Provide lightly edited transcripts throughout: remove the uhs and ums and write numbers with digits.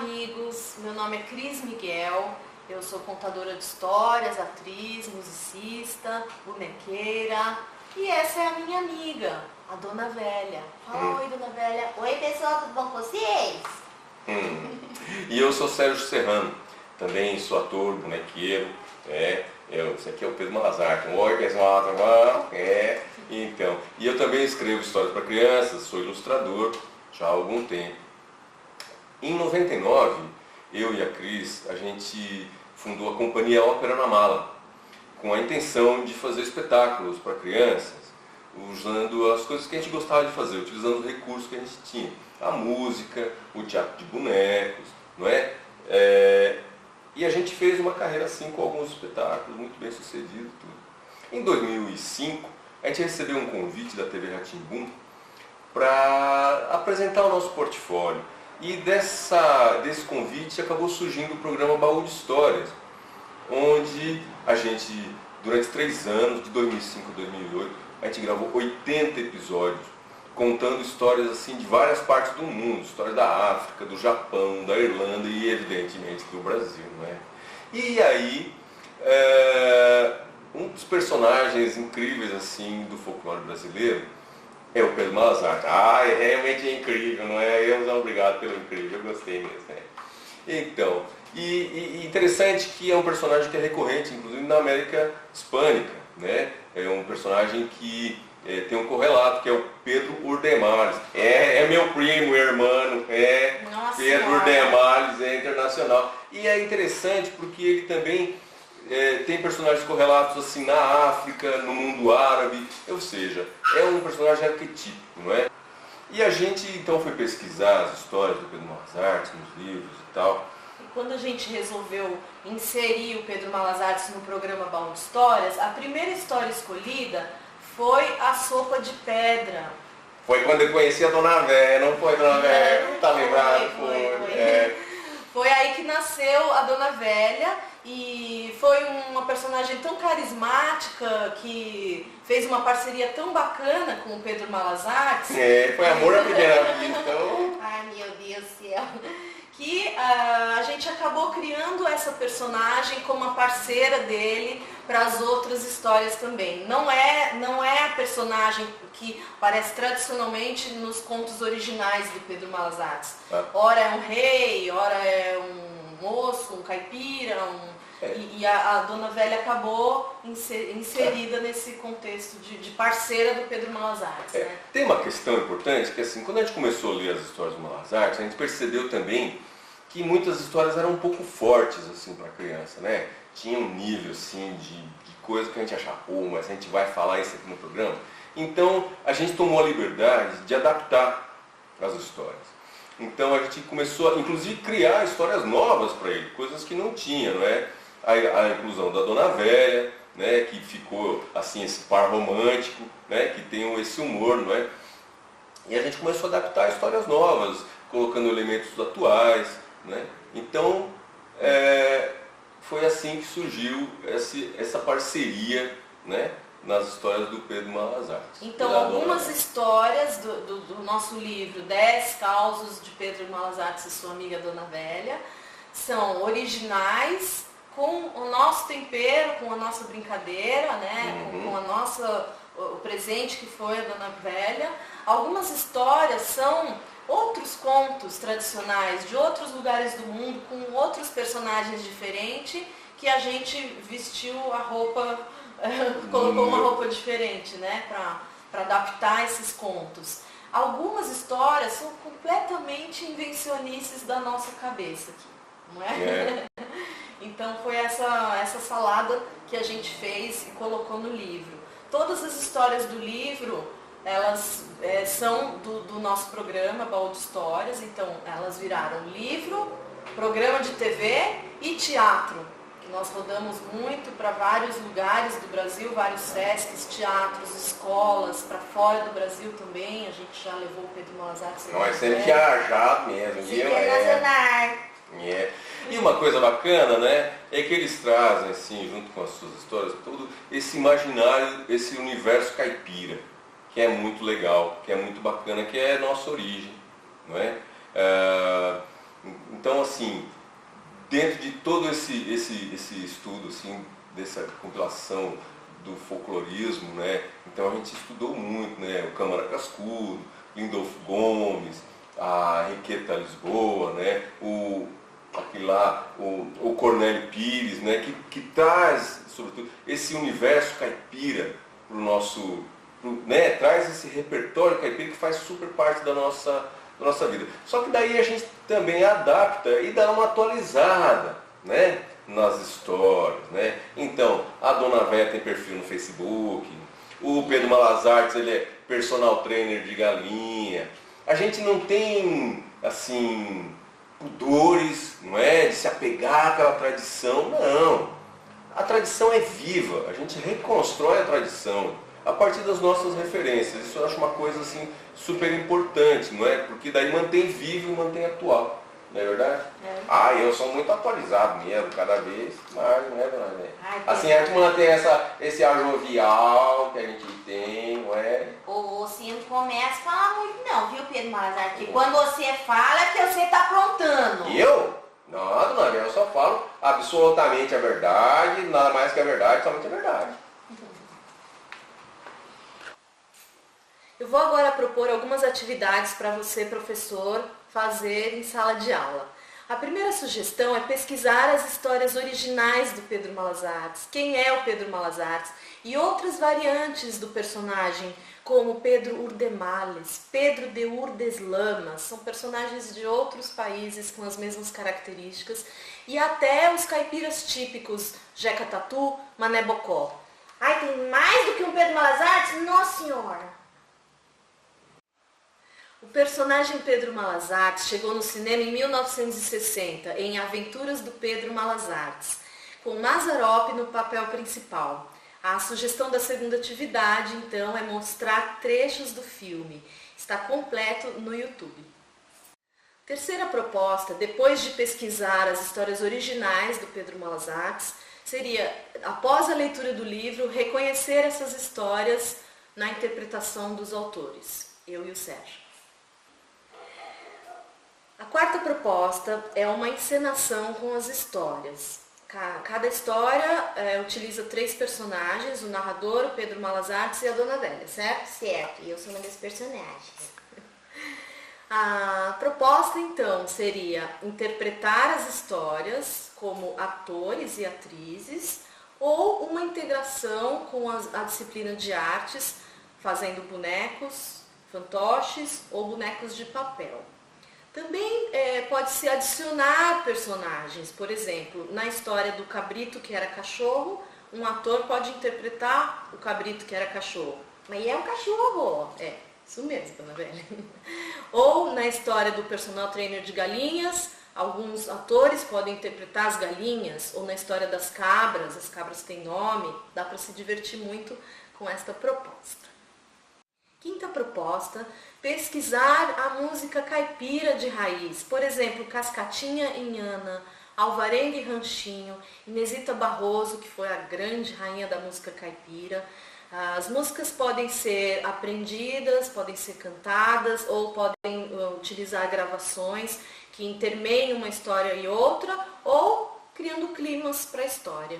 amigos, meu nome é Cris Miguel, eu sou contadora de histórias, atriz, musicista, bonequeira e essa é a minha amiga, a Dona Velha. Fala oi, Dona Velha. Oi pessoal, tudo bom com vocês? E eu sou Sérgio Serrano, também sou ator, bonequeiro, esse aqui é o Pedro Malazarte. Oi pessoal, tudo bom? Então, e eu também escrevo histórias para crianças, sou ilustrador já há algum tempo. Em 99, eu e a Cris, a gente fundou a Companhia Ópera na Mala, com a intenção de fazer espetáculos para crianças, usando as coisas que a gente gostava de fazer, utilizando os recursos que a gente tinha. A música, o teatro de bonecos, não é? E a gente fez uma carreira assim com alguns espetáculos, muito bem sucedido. Tudo. Em 2005, a gente recebeu um convite da TV Rá-Tim-Bum para apresentar o nosso portfólio. E desse convite acabou surgindo o programa Baú de Histórias, onde a gente, durante 3 anos, de 2005 a 2008, a gente gravou 80 episódios, contando histórias assim de várias partes do mundo, histórias da África, do Japão, da Irlanda e evidentemente do Brasil, não é? E aí, um dos personagens incríveis assim do folclore brasileiro é o Pedro Malazarte. É realmente incrível, não é? Obrigado pelo incrível, eu gostei mesmo. Né? Então, e interessante que é um personagem que é recorrente, inclusive na América Hispânica, né? É um personagem que tem um correlato, que é o Pedro Urdemales. É meu primo, irmão, Nossa Pedro Senhora. Urdemales, é internacional. E é interessante porque ele também tem personagens correlatos assim na África, no mundo árabe, ou seja, é um personagem arquetípico, não é? E a gente então foi pesquisar as histórias do Pedro Malazarte nos livros e tal. E quando a gente resolveu inserir o Pedro Malazarte no programa Baú de Histórias, a primeira história escolhida foi a sopa de pedra. Foi quando eu conheci a Dona Velha, não foi, Dona Velha? Não tá lembrado? Foi. Foi aí que nasceu a Dona Velha e foi uma personagem tão carismática que fez uma parceria tão bacana com o Pedro Malazarte. Foi amor à primeira vista. Então... Ai meu Deus do céu. Que a gente acabou criando essa personagem como uma parceira dele para as outras histórias também. Não é a personagem que aparece tradicionalmente nos contos originais do Pedro Malazarte. Ora é um rei, ora é um moço, um caipira, e a Dona Velha acabou inserida nesse contexto de parceira do Pedro Malazarte. Né? Tem uma questão importante que assim, quando a gente começou a ler as histórias do Malazarte, a gente percebeu também que muitas histórias eram um pouco fortes assim para a criança, né? Tinha um nível assim de coisa que a gente achava, mas a gente vai falar isso aqui no programa. Então a gente tomou a liberdade de adaptar as histórias. Então a gente começou a, inclusive, criar histórias novas para ele, coisas que não tinha, não é? A inclusão da Dona Velha, né, que ficou assim esse par romântico, né, que tem esse humor, não é? E a gente começou a adaptar histórias novas, colocando elementos atuais, né? Então foi assim que surgiu essa parceria, né, nas histórias do Pedro Malazarte. Então algumas histórias do nosso livro 10 Causos de Pedro Malazarte e sua amiga Dona Velha são originais, com o nosso tempero, com a nossa brincadeira, né? Com o presente que foi a Dona Velha. Algumas histórias são outros contos tradicionais de outros lugares do mundo, com outros personagens diferentes, que a gente vestiu a roupa, colocou uma roupa diferente, né? Para adaptar esses contos. Algumas histórias são completamente invencionices da nossa cabeça aqui, não é? Então foi essa salada que a gente fez e colocou no livro. Todas as histórias do livro, elas são do nosso programa Baú de Histórias, então elas viraram livro, programa de TV e teatro, que nós rodamos muito para vários lugares do Brasil, vários SESCs, teatros, escolas, para fora do Brasil também, a gente já levou o Pedro Malazarte. Nós sempre viajado mesmo, viu? Internacional. E uma coisa bacana, né, é que eles trazem, assim, junto com as suas histórias, todo esse imaginário, esse universo caipira, que é muito legal, que é muito bacana, que é a nossa origem, não é? Então, assim, dentro de todo esse estudo, assim, dessa compilação do folclorismo, né? Então a gente estudou muito, né? O Câmara Cascudo, Lindolfo Gomes, a Henriqueta Lisboa, né? O Cornélio Pires, né? Que traz, sobretudo, esse universo caipira para o nosso, né? Traz esse repertório caipira que faz super parte da nossa vida. Só que daí a gente também adapta e dá uma atualizada, né? Nas histórias, né? Então, a Dona Véia tem perfil no Facebook, o Pedro Malas Artes, ele é personal trainer de galinha. A gente não tem, assim, pudores, não é? De se apegar àquela tradição, não. A tradição é viva, a gente reconstrói a tradição a partir das nossas referências. Isso eu acho uma coisa, assim, super importante, não é? Porque daí mantém vivo e mantém atual. Não é verdade? É. Eu sou muito atualizado mesmo, cada vez mais, não é, dona Véia? Assim, a gente mantém esse ar jovial que a gente tem, não é? Você não começa a falar muito não, viu, Pedro Malazar? Porque quando você fala é que você está aprontando. E eu? Não, dona Véia, eu só falo absolutamente a verdade, nada mais que a verdade, somente a verdade. Eu vou agora propor algumas atividades para você, professor, fazer em sala de aula. A primeira sugestão é pesquisar as histórias originais do Pedro Malas Artes, quem é o Pedro Malas Artes e outras variantes do personagem, como Pedro Urdemales, Pedro de Urdeslamas, são personagens de outros países com as mesmas características, e até os caipiras típicos, Jeca Tatu, Mané Bocó. Ai, tem mais do que um Pedro Malas Artes? Nossa Senhora! O personagem Pedro Malas Artes chegou no cinema em 1960, em Aventuras do Pedro Malas Artes, com Mazzaropi no papel principal. A sugestão da segunda atividade, então, é mostrar trechos do filme. Está completo no YouTube. Terceira proposta, depois de pesquisar as histórias originais do Pedro Malas Artes, seria, após a leitura do livro, reconhecer essas histórias na interpretação dos autores, eu e o Sérgio. A quarta proposta é uma encenação com as histórias. Cada história utiliza 3 personagens, o narrador, o Pedro Malas Artes e a Dona Véia, certo? Certo, e eu sou uma das personagens. A proposta, então, seria interpretar as histórias como atores e atrizes ou uma integração com a disciplina de artes, fazendo bonecos, fantoches ou bonecos de papel. Também pode-se adicionar personagens, por exemplo, na história do cabrito que era cachorro, um ator pode interpretar o cabrito que era cachorro. Mas é um cachorro. É, isso mesmo, Dona Velha. Ou na história do personal trainer de galinhas, alguns atores podem interpretar as galinhas, ou na história das cabras, as cabras têm nome, dá para se divertir muito com esta proposta. Quinta proposta, pesquisar a música caipira de raiz. Por exemplo, Cascatinha Inhana, Alvarenga e Ranchinho, Inesita Barroso, que foi a grande rainha da música caipira. As músicas podem ser aprendidas, podem ser cantadas ou podem utilizar gravações que intermeiem uma história e outra ou criando climas para a história.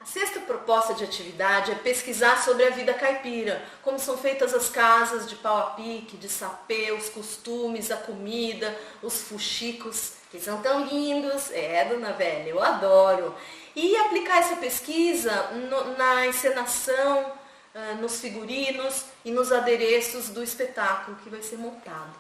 A sexta proposta de atividade é pesquisar sobre a vida caipira, como são feitas as casas de pau a pique, de sapê, os costumes, a comida, os fuxicos, que são tão lindos. Dona Velha, eu adoro. E aplicar essa pesquisa na encenação, nos figurinos e nos adereços do espetáculo que vai ser montado.